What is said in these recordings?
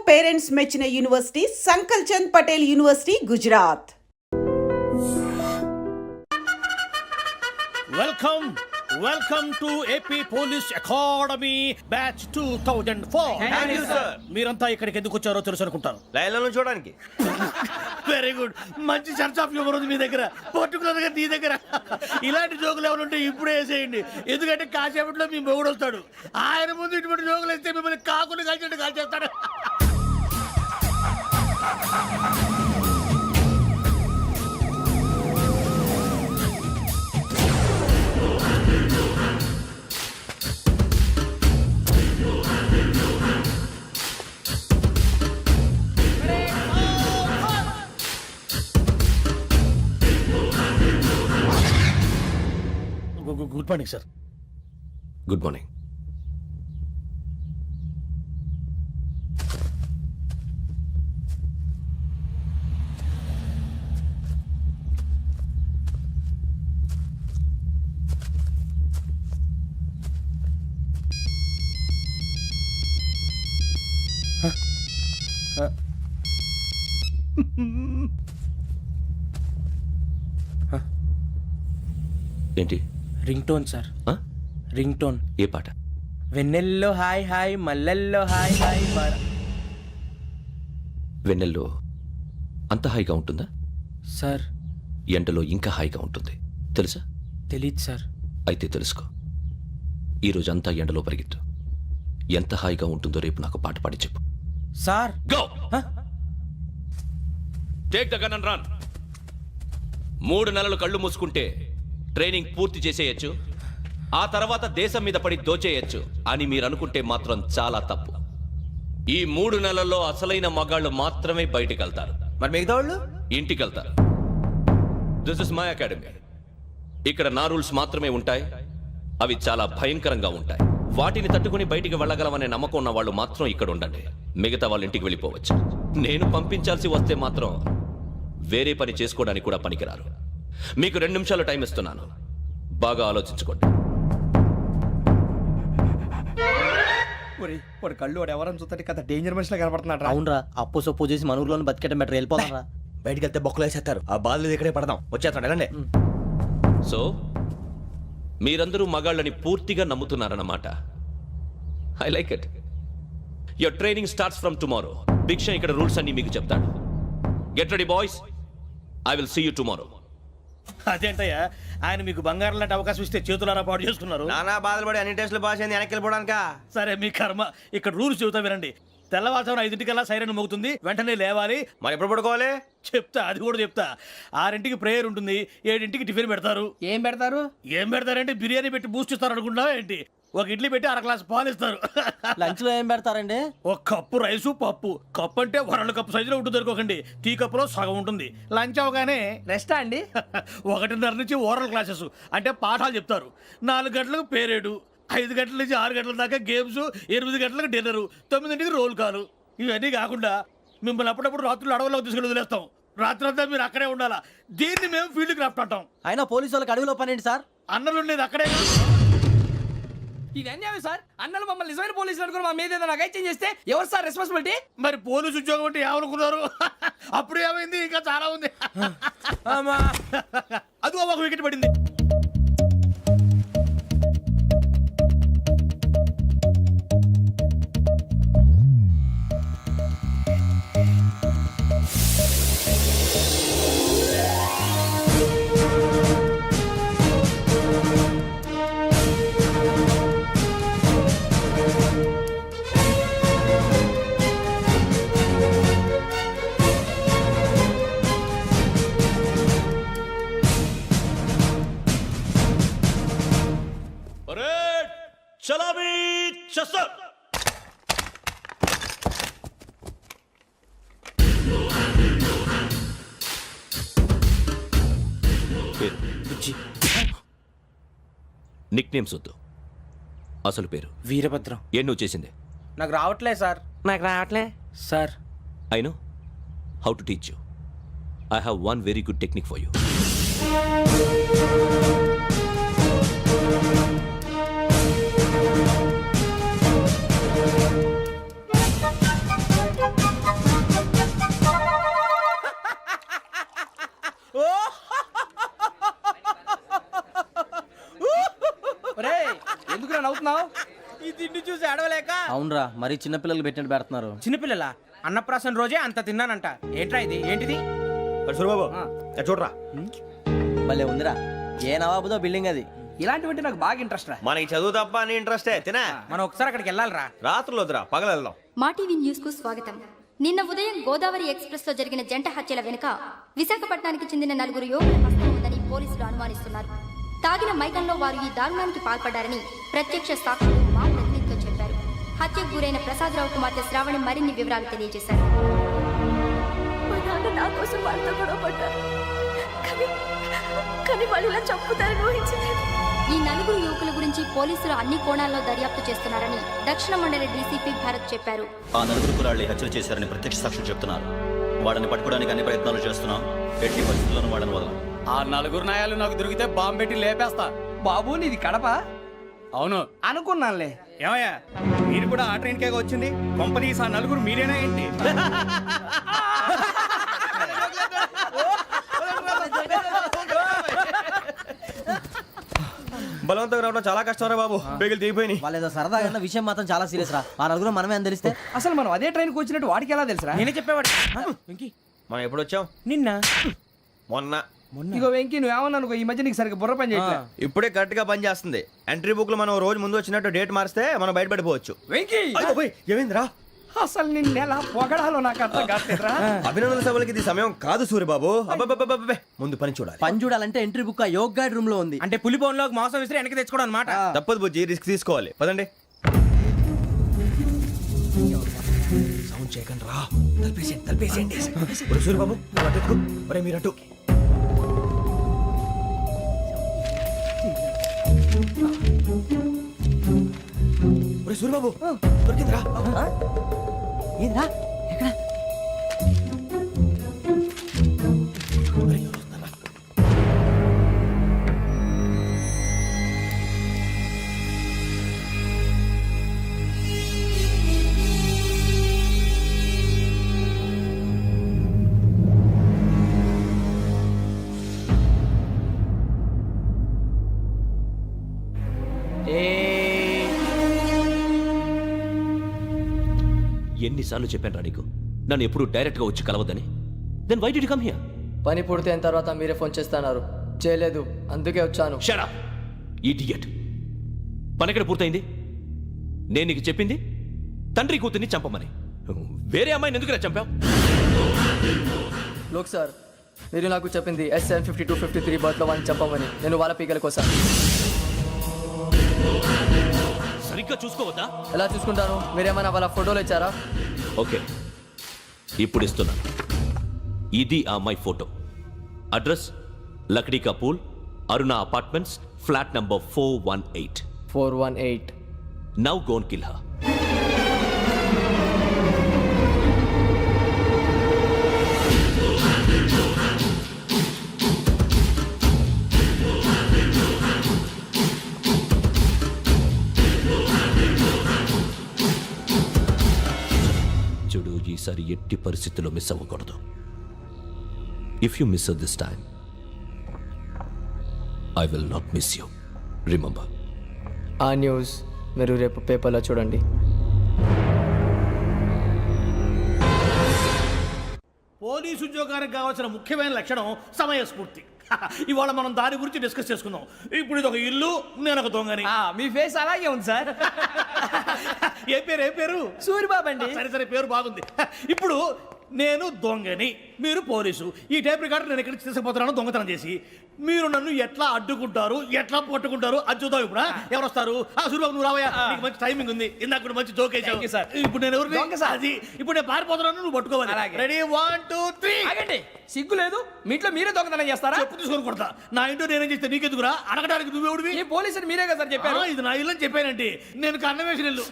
Parents మెచ్చిన university Sankalchand Patel university Gujarat. Welcome to AP police academy batch 2004. మీరంతా ఇక్కడికి ఎందుకు వచ్చారో తెలుసు అనుకుంటాను. లైన్లను చూడడానికి. Very good. మంచి సెన్స్ ఆఫ్ హ్యూమర్ ఉంది మీ దగ్గర, పర్టికులర్ గా నీ దగ్గర. ఇలాంటి జోకులు ఎవరు ఉంటే ఇప్పుడే వేసేయండి, ఎందుకంటే కాసేపట్లో మీ మొగుడు వస్తాడు. ఆయన ముందు ఇటువంటి జోకులు వేస్తే మిమ్మల్ని కాకులు కాల్చేట్టు కాల్చేస్తాడు. Good morning sir. Good morning. ఏంటి? Ring tone sir. Ring tone. ఏ పాట? వెన్నెల్లో హాయ్ హాయ్ మల్లెల్లో హాయ్ హాయ్. వెన్నెల్లో అంత హాయిగా ఉంటుందా సార్? ఎండలో ఇంకా హాయిగా ఉంటుంది తెలుసా? తెలీదు సార్. అయితే తెలుసుకో. ఈరోజు అంతా ఎండలో పరిగెత్తు. ఎంత హాయిగా ఉంటుందో రేపు నాకు పాట పాడి చెప్పు. Sir go. Take the gun and run. 3 నెలలు కళ్ళు మూసుకుంటే ట్రైనింగ్ పూర్తి చేసేయచ్చు, ఆ తర్వాత దేశం మీద పడి దోచేయచ్చు అని మీరు అనుకుంటే మాత్రం చాలా తప్పు. ఈ 3 నెలల్లో అసలైన మగాళ్ళు మాత్రమే బయటికి వెళ్తారు. మరి మిగతా వాళ్ళు ఇంటికి వెళ్తారు. This is my academy. ఇక్కడ నా రూల్స్ మాత్రమే ఉంటాయి. అవి చాలా భయంకరంగా ఉంటాయి. వాటిని తట్టుకుని బయటికి వెళ్ళగలమనే నమ్మకం ఉన్న వాళ్ళు మాత్రం ఇక్కడ ఉండండి. మిగతా వాళ్ళు ఇంటికి వెళ్ళిపోవచ్చు. నేను పంపించాల్సి వస్తే మాత్రం వేరే పని చేసుకోవడానికి కూడా పనికిరారు. మీకు 2 నిమిషాలు టైం ఇస్తున్నాను, బాగా ఆలోచించుకోండి. వాడు కళ్ళు వాడు ఎవరైనా చూస్తే కదా డేంజర్ మనిషిలో కనపడుతున్నాడు. అవునరా, అప్పు సొప్పు చేసి మన ఊర్లో బతికేట బెటర్. వెళ్ళిపోతారా? బయటికి వెళ్తే బొక్కలు వేసేస్తారు. ఆ బాధలు ఇక్కడే పడదాం. వచ్చేస్తాడు వెళ్ళండి. సో మీరందరూ మగాళ్ళని పూర్తిగా నమ్ముతున్నారన్నమాట. I like it. Your training starts from tomorrow. Bhiksha ఇక్కడ రూల్స్ అన్ని మీకు చెప్తాడు. Get ready boys, I will see you tomorrow. అదేంటయ్యా, ఆయన మీకు బంగారం లాంటి అవకాశం ఇస్తే చేతులారా పాటు చేసుకున్నారు. నానా బాధలు పడి అన్ని టెస్టులు పాస్ అయింది, వెనక్కి వెళ్ళిపోవడానికా? సరే మీ కర్మ. ఇక్కడ రూల్స్ చెబుతా వినండి. తెల్లవారుజామున 5 సైరన్ మోగుతుంది, వెంటనే లేవాలి. మరి ఎప్పుడు పడుకోవాలి? చెప్తా, అది కూడా చెప్తా. 6 ప్రేయర్ ఉంటుంది, 7 టిఫిన్ పెడతారు. ఏం పెడతారు? ఏం పెడతారంటే బిర్యానీ పెట్టి బూస్ట్ ఇస్తారు అనుకుంటున్నావా ఏంటి? ఒక ఇడ్లీ పెట్టి 1 గ్లాస్ పాలు ఇస్తారు. లంచ్ లో ఏం పెడతారండి? ఒక కప్పు రైసు పప్పు. కప్పు అంటే 1/2 కప్పు సైజులో ఉంటుంది అనుకోకండి. టీ కప్పులో సగం ఉంటుంది. లంచ్ అవగానే రెస్టా అండి? 1:30 నుంచి ఓరల్ క్లాసెస్ అంటే పాఠాలు చెప్తారు. 4 గంటలకు పేరేడు, 5 గంటల నుంచి 6 గంటల దాకా గేమ్స్, 8 గంటలకు డిన్నరు, 9ంటికి రోల్ కాలు. ఇవన్నీ కాకుండా మిమ్మల్ని అప్పుడప్పుడు రాత్రులు అడవుల్లో తీసుకెళ్ళి వదిలేస్తాం. రాత్రి అంతా మీరు అక్కడే ఉండాలా. దీన్ని మేము ఫీల్డ్ క్రాఫ్ట్ అంటాం. అయినా పోలీసు వాళ్ళకి అడవిలో పని ఏంటి సార్? అన్నలు ఉండేది అక్కడే. ఇది అన్యాయం సార్. అన్నలు మమ్మల్ని నిజమైన పోలీసులు అనుకుని మా మీద ఏదైనా అగైత్యం చేస్తే ఎవరు సార్ రెస్పాన్సిబిలిటీ? మరి పోలీసు ఉద్యోగం అంటే ఏమనుకున్నారు? అప్పుడు ఏమైంది, ఇంకా చాలా ఉంది. అది ఒక వికెట్ పడింది. చలామీ చస్టర్. నిక్ నేమ్స్ వద్దు, అసలు పేరు. వీరభద్రం. ఏం నువ్వు చేసింది? నాకు రావట్లే సార్. నాకు రావట్లే sir. I know how to teach you. I have one very good technique for you. ఏంట్రా మరీ చిన్నపిల్లలు పెట్టినట్టు పెడుతున్నారు. చిన్నపిల్లల అన్నప్రాసన రోజే అంత తిన్నానంట. ఏంట్రా ఇది? ఏంటిది? సూరిబాబు చూడరా, భలే ఉందిరా. ఏ నవాబుదో బిల్డింగ్ అది. ఇలాంటివంటే నాకు బాగా ఇంట్రెస్ట్ రా. మనకి చదువు తప్ప అని ఇంట్రెస్టే తినా. మనం ఒకసారి అక్కడికి వెళ్ళాలిరా. రాత్రులు వద్దురా, పగలు వెళ్దాం. మా టీవీ న్యూస్ కు స్వాగతం. నిన్న ఉదయం గోదావరి ఎక్స్ప్రెస్ లో జరిగిన జంట హత్యల వెనుక విశాఖపట్నానికి చెందిన 4 యువకుల హస్తం ఉందని పోలీసులు అనుమానిస్తున్నారు. తాగిన మైకంలో వారు ఈ దారుణానికి పాల్పడ్డారని ప్రత్యక్ష సాక్షులు మా ప్రతినిధితో చెప్పారు. హత్యకు గురైన ప్రసాదరావు కుమార్తె శ్రావణి మరిన్ని వివరాలు తెలియజేశారు. మా నాన్న నా కోసం వాళ్ళతో గొడవ పడ్డారు, కానీ వాళ్ళు ఇలా చంపుతారని ఊహించలేదు. ఈ 4 యువకుల గురించి పోలీసులు అన్ని కోణాల్లో దర్యాప్తు చేస్తున్నారని దక్షిణ మండలి డీసీపీ భరత్ చెప్పారు. ఆ 4 కురాళ్ళు హత్యలు చేశారని ప్రత్యక్ష సాక్షులు చెప్తున్నారు. వాళ్ళని పట్టుకోవడానికి అన్ని ప్రయత్నాలు చేస్తున్నాం. ఎట్టి పరిస్థితుల్లోనూ వాళ్ళని వదలం. ఆ 4 నాయాలు నాకు దొరికితే బాంబు పెట్టి లేపేస్తా. బాబు నీది కడప? అవును అనుకున్నానులే. ఏమయ్యా, మీరు కూడా ఆ ట్రైన్ కేగా వచ్చింది? కంపెనీస్ ఆ 4 మీరేనా ఏంటి? బలవంతంగా రావడం చాలా కష్టం రా బాబు, బేగులు దిగిపోయినాయి. వాళ్ళు ఏదో సరదాగా అన్న విషయం మాత్రం చాలా సీరియస్ రా. ఆ 4 మనమే అని తెలిస్తే అసలు మనం అదే ట్రైన్కి వచ్చినట్టు వాడికి ఎలా తెలుసురా? నేనే చెప్పేవాడు. వెంకీ, మనం ఎప్పుడు వచ్చాం? నిన్న మొన్న. ఇగో వెంకీ నువ్వేమన్నా అనుకో, ఈ మధ్య నీకు సరిగ్గా బుర్ర పని చేయట్లేదు. ఇప్పుడే కరెక్ట్ గా పని చేస్తుంది. ఎంట్రీ బుక్ లో మనం రోజు ముందు వచ్చినట్టు డేట్ మారిస్తే మనం బయటపడిపోవచ్చు. వెంకీ ఏమైందిరా? అసలు నిన్న ఎలా పొగడాలో నాకు అర్థం కాట్లేదురా. అభినందన సభలకి ఇది సమయం కాదు సూరిబాబు. అబ్బబ్బబ్బబ్బబ్బే, ముందు పని చూడాలి. పని చూడాలంటే ఎంట్రీ బుక్ ఆ యోగ్ గైడ్ రూమ్ లో ఉంది. అంటే పులి బోన్లోకి మాంసం విసిరి వెనక్కి తెచ్చుకోవడం అనమాట. తప్పదు బుజ్జి, రిస్క్ తీసుకోవాలి. పదండి. సౌండ్ చేయకండి రా. తలపేసేయండి. సూరిబాబు అటు ఎత్తుకో. ఒరే మీరు అటు. ఒరే సూరిబాబు దొరికిందిరా. ఏంద్రా ఎక్కడ? ఎన్నిసార్లు చెప్పాను రా నీకు, నన్ను ఎప్పుడు డైరెక్ట్ గా వచ్చి కలవద్దని. Then why did you come here? పని పూర్తయిన తర్వాత మీరే ఫోన్ చేస్తున్నారు. చేయలేదు, అందుకే వచ్చాను. Shut up idiot. పని ఎక్కడ పూర్తయింది? నేను నీకు చెప్పింది తండ్రి కూతుర్ని చంపమని. వేరే అమ్మాయిని ఎందుకు చంపావు? లోక్ సార్, మీరు నాకు చెప్పింది SN 5253 బర్త్లో వాడిని చంపమని. నేను వాళ్ళ పీకల కోసం. సరిగ్గా చూసుకోవద్దా? ఎలా చూసుకుంటాను? మీరేమైనా వాళ్ళ ఫోటోలు ఇచ్చారా? ఓకే, ఇప్పుడు ఇస్తున్నా. ఇది ఆ అమ్మాయి photo. Address Lakdi కపూల్, Aruna apartments, flat number 418. 418. Now go and kill her. చూడు, ఈసారి ఎట్టి పరిస్థితుల్లో మిస్ అవ్వకూడదు. If you miss this time I will not miss you. Remember. ఆ న్యూస్ మీరు రేపు పేపర్లో చూడండి. పోలీసు ఉద్యోగానికి కావాల్సిన ముఖ్యమైన లక్షణం సమయస్ఫూర్తి. ఇవాళ మనం దాని గురించి డిస్కస్ చేసుకుందాం. ఇప్పుడు ఇది ఒక ఇల్లు, నేను ఒక దొంగని. మీ ఫేస్ అలాగే ఉంది సార్. ఏ పేరు? సూరిబాబు అండి. సరే పేరు బాగుంది. ఇప్పుడు నేను దొంగని, మీరు పోలీసు. ఈ టైప్ రికార్డు నేను ఎక్కడికి తీసుకుపోతున్నాను దొంగతనం చేసి. మీరు నన్ను ఎట్లా అడ్డుకుంటారు, ఎట్లా పట్టుకుంటారు అది చూద్దాం. ఇప్పుడు ఎవరు వస్తారు? సూరిబాబు నువ్వు రావయ్యా, నీకు మంచి టైమింగ్ ఉంది. ఇందాక కూడా మంచి జోక్ వేసావు. ఇప్పుడు నేను ఎవరు? అది ఇప్పుడు నేను పారిపోతున్నాను, నువ్వు పట్టుకోవాలి. రెడీ 1 2 3. ఆగండి, సిగ్గు లేదు? మీ ఇంట్లో మీరే దొంగతనం చేస్తారా? చెప్పు తీసుకొని కొడతా. నా ఇంట్లో నేనేం చేస్తే నీకెందుకురా? అడగడానికి నువ్వెవడివి? ఈ పోలీసులు మీరే కదా సార్ చెప్పారు. ఇది నా ఇల్లు అని చెప్పానండి. నేను కన్నం వేసిన ఇల్లు.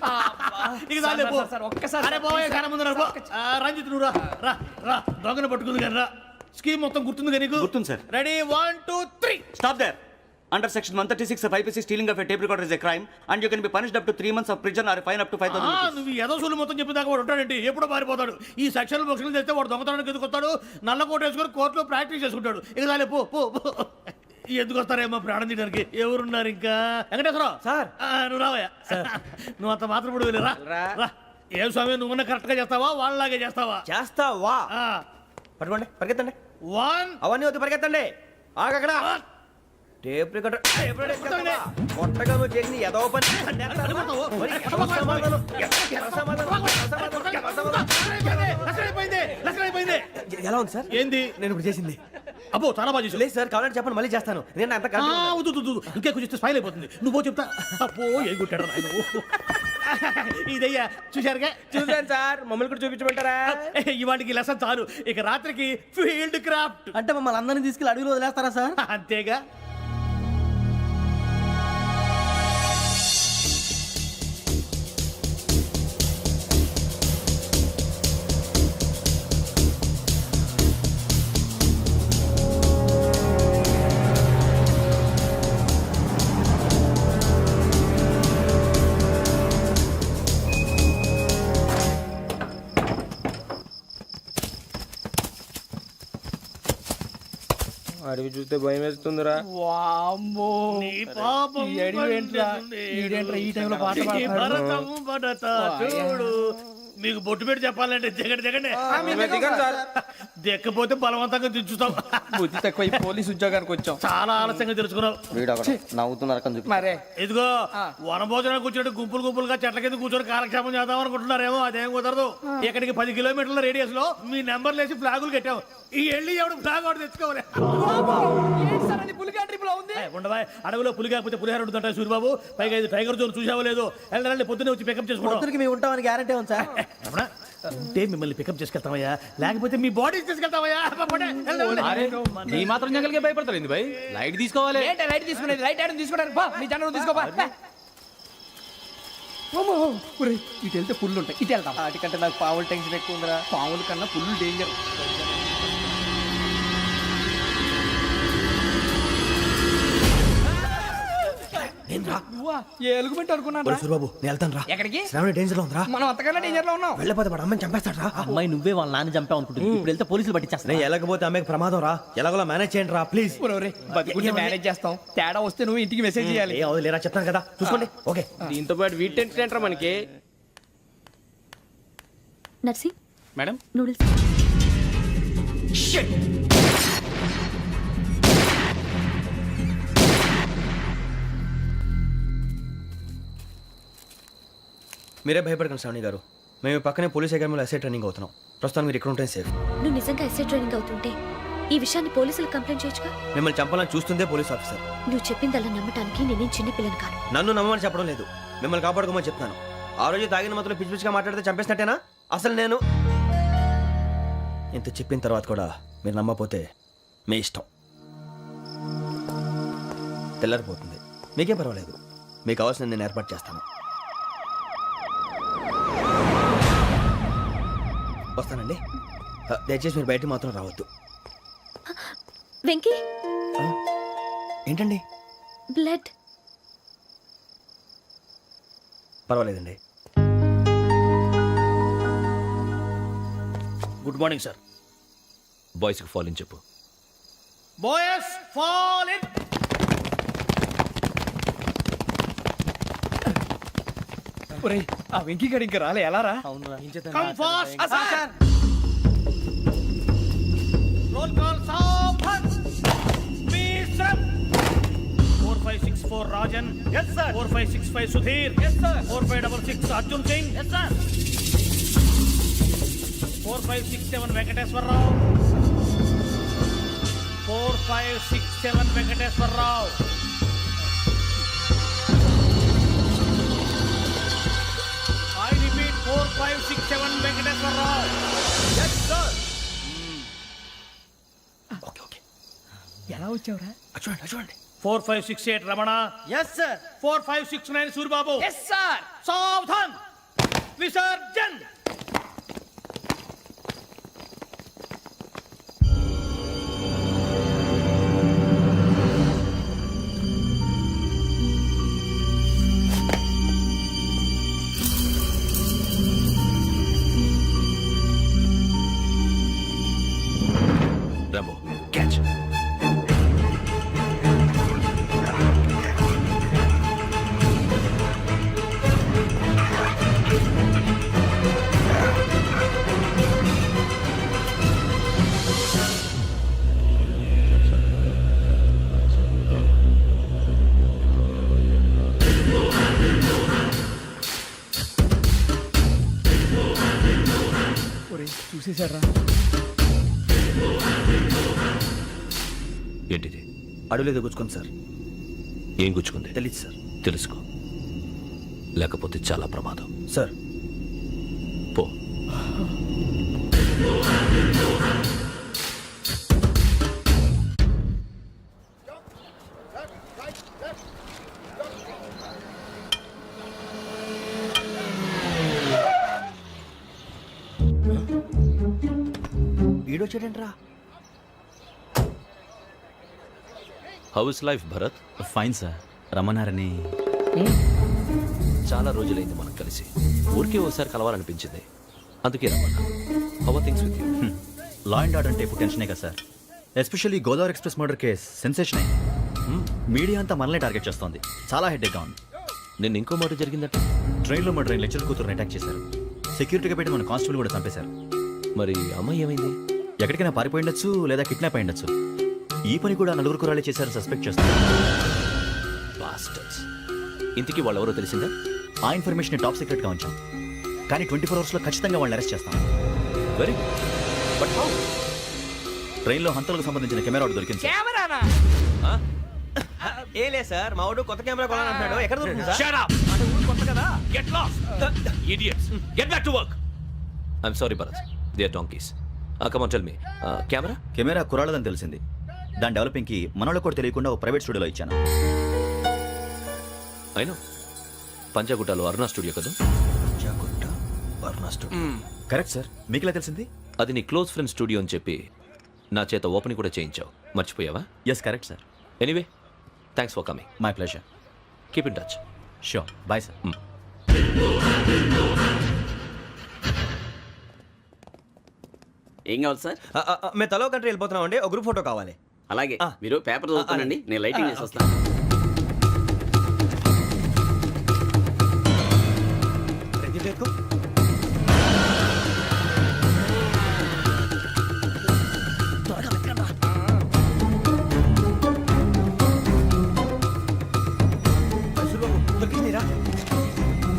ఒక్కసారి రంజిత్ నువ్వు రా రా, దొంగను పట్టుకుంది కానీ రా. స్కీమ్ మొత్తం గుర్తుంది కానీ? గుర్తుంది sir. Ready 1 2 3. Stop there. Under section 136 of IPC, stealing of a tape recorder is a crime and you can be punished up to 3 months of prison or a fine up to 5,000 rupees. నువ్వు ఏదో సొల్లు మొత్తం చెప్పిన దాకా వాడు ఉంటాడండి. ఎప్పుడో పారిపోతాడు. ఈ సెక్షన్ బొక్షన్లు చేస్తే వాడు దొంగతనానికి ఎందుకు వస్తాడు? నల్ల కోట వేసుకొని కోర్టులో ప్రాక్టీస్ చేసుకుంటాడు. ఇక చాలే పో పో. ఎందుకు వస్తారేమో ప్రాణం తీయడానికి. ఎవరున్నారు ఇంకా? వెంకటేశ్వరరావు సార్, నువ్వు రావయ్యా. నువ్వు అంత మాత్రం ఇప్పుడు వెళ్ళి రా. ఏం స్వామి నువ్వున్న కరెక్ట్ గా చేస్తావా వాళ్ళలాగే చేస్తావా? చేస్తావా? పట్టుకోండి, పరిగెత్తండి. 1 అవన్నీ వద్దు, పరిగెత్తండి. ఆగక్కడ టేప్ రికార్డర్ కొట్టగా నువ్వు చేసింది ఏదో పని. ఎలా ఉంది సార్? ఏంది? నేను ఇప్పుడు చేసింది అబ్బో చాలా బాగా చేసావు. లేదు సార్, కావాలంటే చెప్పండి, మళ్ళీ చేస్తాను. నేను అంత ఇంకే కొంచెం స్మైల్ అయిపోతుంది. నువ్వు చెప్తా. అబ్బో ఏం కొట్టాడు ఆయన. ఇదయ్యా చూశారుగా? చూసాను సార్, మమ్మల్ని కూడా చూపించమంటారా? ఇవాటికి లెసన్ చాలు. ఇక రాత్రికి ఫీల్డ్ క్రాఫ్ట్. అంటే మమ్మల్ని అందరినీ తీసుకెళ్ళి అడుగులు వదిలేస్తారా సార్? అంతేగా. అడవి చూస్తే భయం వేస్తుందిరా. నీ పాపం ఈ టైంలో పాట ఈ భరతము భరత చూడు. మీకు బొట్టు పెట్టి చెప్పాలంటే జగన్ జగనే దెక్కపోతే బలవంతంగా దించుతాం. బుద్ధి తక్కువ ఈ పోలీస్ ఉద్యోగానికి వచ్చాం. చాలా ఆలస్యంగా తెలుసుకున్నావు. నవ్వుతున్నారు. మరే ఇదిగో వనభోజనానికి కూర్చొని గుంపులు గుంపులుగా చెట్ల కింద కూర్చొని కాలక్షేపం చేద్దాం అనుకుంటున్నారేమో. అదేం కుదరదు. ఇక్కడికి 10 కిలోమీటర్ల రేడియస్ లో మీ నెంబర్లు వేసి ఫ్లాగులు కట్టాం. ఈ వెళ్ళి ఎవడు ఫ్లాగ్ ఒకటి తెచ్చుకోవాలి. పులిగా ట్రిప్ లో ఉంది. ఉండవా అడవిలో పులి కాకపోతే పులిహార ఉంటుంటాయి సూరిబాబు. పైగా ఇది టైగర్ జోన్ చూసావో లేదో. వెళ్ళాలంటే పొద్దున్నే వచ్చి పికప్ చేసుకుంటాం. మేము ఉంటామని గ్యారంటీ ఉంది సార్. అంటే మిమ్మల్ని పికప్ చేసుకెళ్తామయ్యా, లేకపోతే మీ బాడీ తీసుకెళ్తామయ్యా. ఈ మాత్రం జంగల్కే భయపడతారు భయ్. లైట్ తీసుకోవాలి. ఏంటి లైట్ తీసుకునేది? లైట్ ఆడని తీసుకుంటారు. బా మీ జనం తీసుకోబా. ఇటు వెళ్తే పుల్లు ఉంటాయి, ఇటు వెళ్తాం. వాటికంటే నాకు పావులు టెన్షన్ ఎక్కువ ఉందిరా. పాముల కన్నా పుల్లు డేంజర్. ఎలుగుబెట్టి అనుకున్నాను. సూరిబాబు నేను వెళ్తాను రా. ఎక్కడికి? శ్రావణి డేంజర్ లో ఉందిరా. మనం అంతకన్నా డేంజర్ లో ఉన్నాం. వెళ్ళపోతే వాడు అమ్మని చంపేస్తాడు రా. అమ్మాయి నువ్వే వాళ్ళ నాన్న చంపావు అనుకుంటుంది. ఇప్పుడు వెళ్తే పోలీసులు పట్టించేస్తా. నేను వెళ్ళకపోతే అమ్మాయికి ప్రమాదం రా. ఎలాగోలా మేనేజ్ చేయండి రా ప్లీజ్. బతికుంటే మేనేజ్ చేస్తాం. తేడా వస్తే నువ్వు ఇంటికి మెసేజ్ చేయాలి. ఏ అవును లేరా, చెప్తాను కదా, చూసుకోండి. ఓకే. దీంతో పాటు వీటి టెన్షన్ ఏంట్రా మనకి. నర్సి మేడం నూడిల్స్. మీరే భయపడకండి శ్రావణి గారు. మేము పక్కనే పోలీస్ అకాడమీలో ఎస్ఐ ట్రైనింగ్ అవుతున్నాం. ప్రస్తుతం మీరు ఇక్కడ ఉంటే సేఫ్. నువ్వు నిజంగా ఎస్ఐ ట్రైనింగ్ అవుతుంటే ఈ విషయాన్ని పోలీసులకు కంప్లైంట్ చేయొచ్చుగా. మిమ్మల్ని చంపాలని చూస్తుందే పోలీస్ ఆఫీసర్. నువ్వు చెప్పిందల్లా నమ్మటానికి నేనేం చిన్న పిల్లని కాను. నన్ను నమ్మమని చెప్పడం లేదు, మిమ్మల్ని కాపాడుకోమని చెప్తున్నాను. ఆ రోజు తాగిన మాత్రం పిచ్చి పిచ్చిగా మాట్లాడితే చంపేసినట్టేనా? అసలు నేను ఇంత చెప్పిన తర్వాత కూడా మీరు నమ్మపోతే మీ ఇష్టం. తెల్లరిపోతుంది, మీకేం పర్వాలేదు. మీకు కావాల్సిన నేను ఏర్పాటు చేస్తాను. వస్తానండి. దయచేసి మీరు బయటకు మాత్రం రావద్దు. వెంకీ ఏంటండి? బ్లడ్. పర్వాలేదండి. Good morning sir. బాయ్స్కి ఫాల్ ఇన్ చెప్పు. Boys fall in. ఒరేయ్ ఆ వెంకీ గడి ఇంకా రాలే. ఎలా రా? Come fast. రోల్ కాల్ సావధాన్. మీసమ్ 4564 Rajan. yes sir. 4565 Sudheer. yes sir. 4566 Arjun Singh. yes sir. 4567 Venkateswara Rao. 4567 Venkateswara Rao. I repeat 4567 Venkateswara Rao. yes sir. Okay okay, ఎలా వచ్చావురా? చూడండి చూడండి. 4568 Ramana. Yes sir. 4569 Suribabu. Yes sir. సావధాన్. విసర్జన్. Rambo catch. తీసేశారా? ఏంటిది? అడవిలో గుచ్చుకుంది సార్. ఏం గుచ్చుకుంది? తెలీదు సార్. తెలుసుకో, లేకపోతే చాలా ప్రమాదం. సార్ పో. ఈడొచ్చాడేంట్రా? How is life Bharat? Fine sir. రమ్మన్నారని. చాలా రోజులైంది మనం కలిసి. ఊరికే ఒకసారి కలవాలనిపించింది, అందుకే రమ్మన్నా. How are things with you? Law and order అంటే ఇప్పుడు టెన్షనే కదా sir. Especially Godavari express murder case sensation అయింది. మీడియా అంతా మనల్ని టార్గెట్ చేస్తోంది. చాలా హెడ్ఏక్గా ఉంది. నిన్న ఇంకో మాట జరిగిందట. ట్రైన్లో మా ట్రైన్ లెక్చర్ కూతురుని అటాక్ చేశారు. సెక్యూరిటీగా పెట్టి మన కానిస్టేబుల్ కూడా చంపేశారు. మరి అమ్మాయి ఏమైంది? ఎక్కడికైనా పారిపోయి ఉండొచ్చు, లేదా కిడ్నాప్ అయి ఉండొచ్చు. ఈ పని కూడా 4 కురాలే చేశారు సస్పెక్ట్ చేస్తారు. బాస్టర్స్. ఇంతకీ వాళ్ళెవరో తెలిసిందా? ఆ ఇన్ఫర్మేషన్ టాప్ సీక్రెట్గా ఉంచాం, కానీ 24 అవర్స్లో ఖచ్చితంగా వాళ్ళని అరెస్ట్ చేస్తాం. Very good. But how? ట్రైన్లో హంతలకు సంబంధించిన కెమెరా ఒకటి దొరికింది సార్. కెమెరానా? ఏ లే సార్, మా వాడు కొత్త కెమెరా కొనాలంటున్నాడు. ఎక్కడ దొరుకుతుంది సార్? Shut up! కొత్త కదా. Get lost! Idiots! Get back to work! I'm sorry, Bharat. They are donkeys. Come on, tell me. Camera? Camera కురాలదని తెలిసింది. దాని డెవలపింగ్కి మనలో కూడా తెలియకుండా ఒక ప్రైవేట్ స్టూడియోలో ఇచ్చాను. I know. పంజాగుట్టలో అరుణ స్టూడియో కదా? Correct sir. మీకు ఎలా తెలిసింది? అది నీ క్లోజ్ ఫ్రెండ్ స్టూడియో అని చెప్పి నా చేత ఓపెనింగ్ కూడా చేయించావు. మర్చిపోయావా? Yes correct sir. Anyway, thanks for coming. My pleasure. Keep in touch. Sure. Bye sir. ఏం కావాలి సార్? మేము తలో కంట్రీ వెళ్ళిపోతున్నాం అండి. ఒక గ్రూప్ ఫోటో కావాలి. అలాగే, ఆ. మీరు పేపర్ చదువుతానండి, నేను లైటింగ్ చేసి వస్తాను.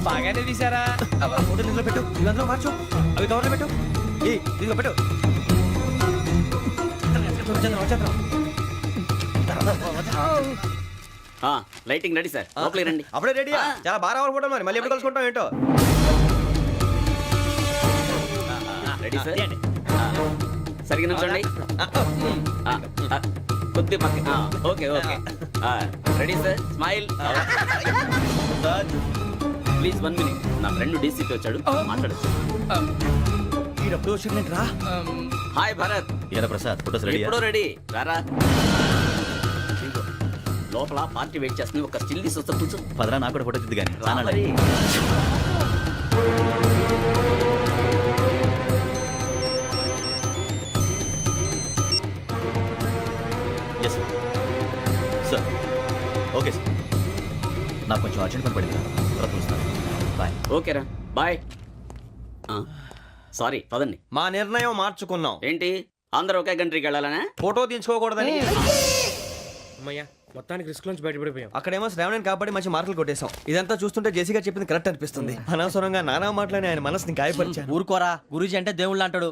బాగానే తీసారా? ఫోటో ఇందులో పెట్టు, ఇవందరూ మార్చు, అవి కవర్లో పెట్టు. ఏ దీనిలో పెట్టు. లైటింగ్ రెడీ సార్, లోపలికి రండి. అప్పుడే రెడీ? చాలా బాగా రావాలి ఫోటో. మరి మళ్ళీ ఎప్పుడు కలుసుకుంటాం ఏంటో. Ready sir. సరిగ్గా నిల్చోండి. కొద్ది పక్క. Okay okay. Ready sir. Smile. Please 1 minute. నా ఫ్రెండ్ డీసీపీ వచ్చాడు, మాట్లాడచ్చు. ఈడప్పుడు వచ్చిందంటరా. హాయ్ భరత్. ఏరా ప్రసాద్, ఫోటోస్ రెడీ? ఎప్పుడో రెడీ. రారా. ఇదిగో, లోపల పార్టీ వెయిట్ చేస్తుంది. ఒక స్టిల్ తీసి వస్తా, కూర్చో. పదరా, నాకు కూడా ఫోటో తిద్దు కానీ. రా మరి. Yes sir. Sir okay sir. నాకు కొంచెం అర్జెంట్ పని పడింది, తర్వాత చూస్తాను. బాయ్. ఓకేరా, బాయ్. సారీ, పదండి. మా నిర్ణయం మార్చుకున్నాం. ఏంటి, అందరూ ఒకే కంట్రీకి వెళ్ళాలనే? ఫోటో తీసుకోకూడదని. అమ్మయ్యా, మొత్తానికి రిస్క్ నుంచి బయటపడిపోయాం. అక్కడేమో శ్రావణిని కాబట్టి మంచి మార్కులు కొట్టేశాం. ఇదంతా చూస్తుంటే జేసీ గారు చెప్పింది కరెక్ట్ అనిపిస్తుంది. అనవసరంగా నానా మాటలని ఆయన మనసుని గాయపరిచాను. ఊరుకోరా, గురూజీ అంటే దేవుళ్ళు అంటాడు.